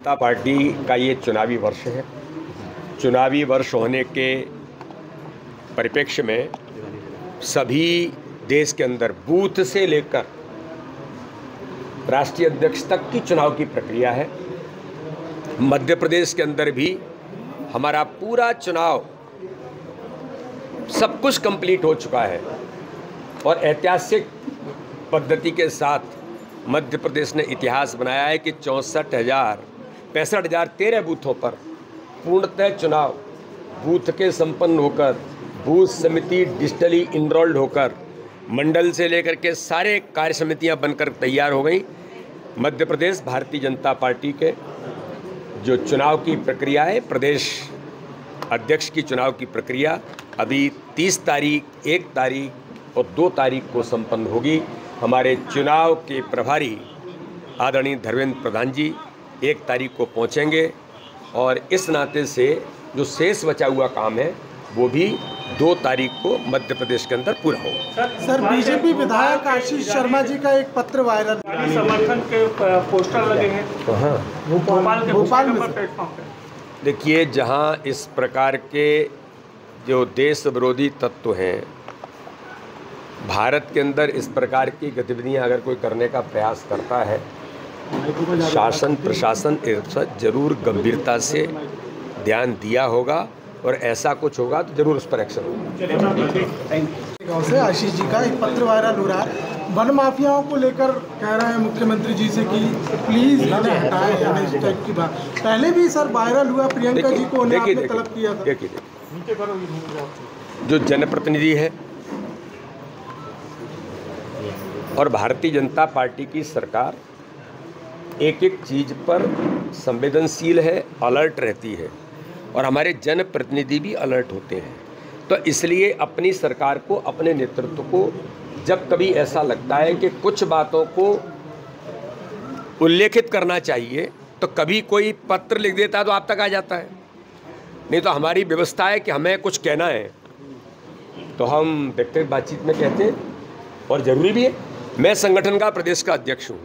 जनता party का ये चुनावी वर्ष है। चुनावी वर्ष होने के परिप्रेक्ष्य में सभी देश के अंदर बूथ से लेकर राष्ट्रीय अध्यक्ष तक की चुनाव की प्रक्रिया है। मध्य प्रदेश के अंदर भी हमारा पूरा चुनाव सब कुछ कंप्लीट हो चुका है और ऐतिहासिक पद्धति के साथ मध्य प्रदेश ने इतिहास बनाया है कि 65,013 बूथों पर पूर्णतः चुनाव बूथ के संपन्न होकर, बूथ समिति डिजिटली इनरोल्ड होकर, मंडल से लेकर के सारे कार्य समितियां बनकर तैयार हो गई। मध्य प्रदेश भारतीय जनता पार्टी के जो चुनाव की प्रक्रिया है, प्रदेश अध्यक्ष की चुनाव की प्रक्रिया अभी 30 तारीख, 1 तारीख और 2 तारीख को संपन्न होगी। हमारे चुनाव के प्रभारी आदरणीय धर्मेंद्र प्रधान जी 1 तारीख को पहुंचेंगे और इस नाते से जो शेष बचा हुआ काम है वो भी 2 तारीख को मध्य प्रदेश के अंदर पूरा होगा। सर, बीजेपी विधायक आशीष शर्मा जी का एक पत्र वायरल, समर्थन के पोस्टर लगे हैं भोपाल में प्लेटफॉर्म पे। देखिए, जहां इस प्रकार के जो देश विरोधी तत्व हैं, भारत के अंदर इस प्रकार की गतिविधियां अगर कोई करने का प्रयास करता है, शासन प्रशासन इस पर जरूर गंभीरता से ध्यान दिया होगा और ऐसा कुछ होगा तो जरूर उस पर एक्शन होगा। गाँव से आशीष जी का एक पत्र वायरल हो रहा है, वन माफियाओं को लेकर कह रहा है मुख्यमंत्री जी से कि प्लीज इन्हें हटाएं, यानी इस टाइप की बात पहले भी सर वायरल हुआ। प्रियंका जी को आपने तलब किया था। देखिए, जो जनप्रतिनिधि है और भारतीय जनता पार्टी की सरकार एक एक चीज़ पर संवेदनशील है, अलर्ट रहती है और हमारे जनप्रतिनिधि भी अलर्ट होते हैं। तो इसलिए अपनी सरकार को, अपने नेतृत्व को जब कभी ऐसा लगता है कि कुछ बातों को उल्लेखित करना चाहिए तो कभी कोई पत्र लिख देता है तो आप तक आ जाता है। नहीं तो हमारी व्यवस्था है कि हमें कुछ कहना है तो हम व्यक्तिगत बातचीत में कहते हैं और ज़रूरी भी है। मैं संगठन का प्रदेश का अध्यक्ष हूँ,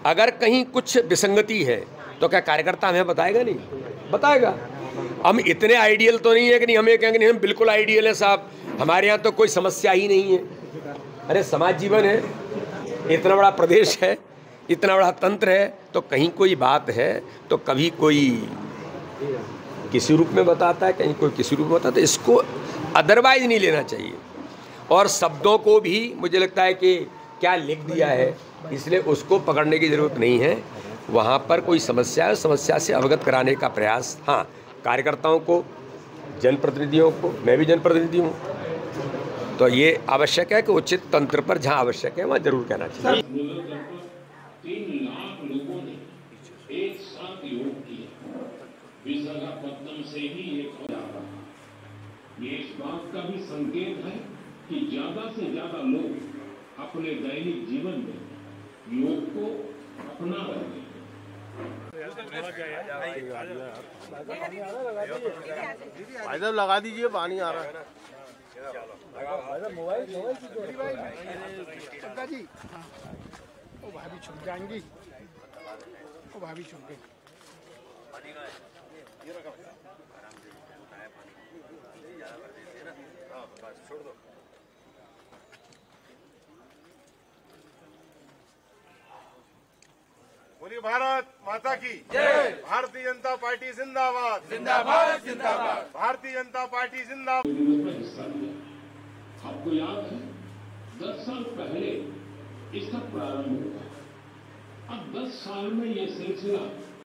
अगर कहीं कुछ विसंगति है तो क्या कार्यकर्ता हमें बताएगा? नहीं बताएगा। हम इतने आइडियल तो नहीं है कि नहीं हमें कहेंगे नहीं हम बिल्कुल आइडियल है साहब, हमारे यहाँ तो कोई समस्या ही नहीं है। अरे समाज जीवन है, इतना बड़ा प्रदेश है, इतना बड़ा तंत्र है, तो कहीं कोई बात है तो कभी कोई किसी रूप में बताता है, कहीं कोई किसी रूप में बताता है। इसको अदरवाइज नहीं लेना चाहिए और शब्दों को भी मुझे लगता है कि क्या लिख दिया है इसलिए उसको पकड़ने की ज़रूरत नहीं है। वहाँ पर कोई समस्या है, समस्या से अवगत कराने का प्रयास, हाँ, कार्यकर्ताओं को, जनप्रतिनिधियों को, मैं भी जनप्रतिनिधि हूँ, तो ये आवश्यक है कि उचित तंत्र पर जहाँ आवश्यक है वहाँ जरूर कहना चाहिए। 3 लाख लोगों ने एक साथ योग किया, विशाखापट्टनम से ही ये इस बात का भी संकेत है कि ज्यादा से ज्यादा लोग अपने दैनिक जीवन में योग को अपना रहे हैं। भाई साहब लगा दीजिए, पानी आ रहा है। मोबाइल जी, ओ भाभी छुप जाएंगी, ओ भाभी छुप गई। छोड़ दो। बोलिए भारत माता की जय। भारतीय जनता पार्टी जिंदाबाद, जिंदाबाद, जिंदाबाद। भारतीय जनता पार्टी जिंदाबाद। आपको याद है 10 साल पहले इसका प्रारंभ हुआ। अब 10 साल में यह सिलसिला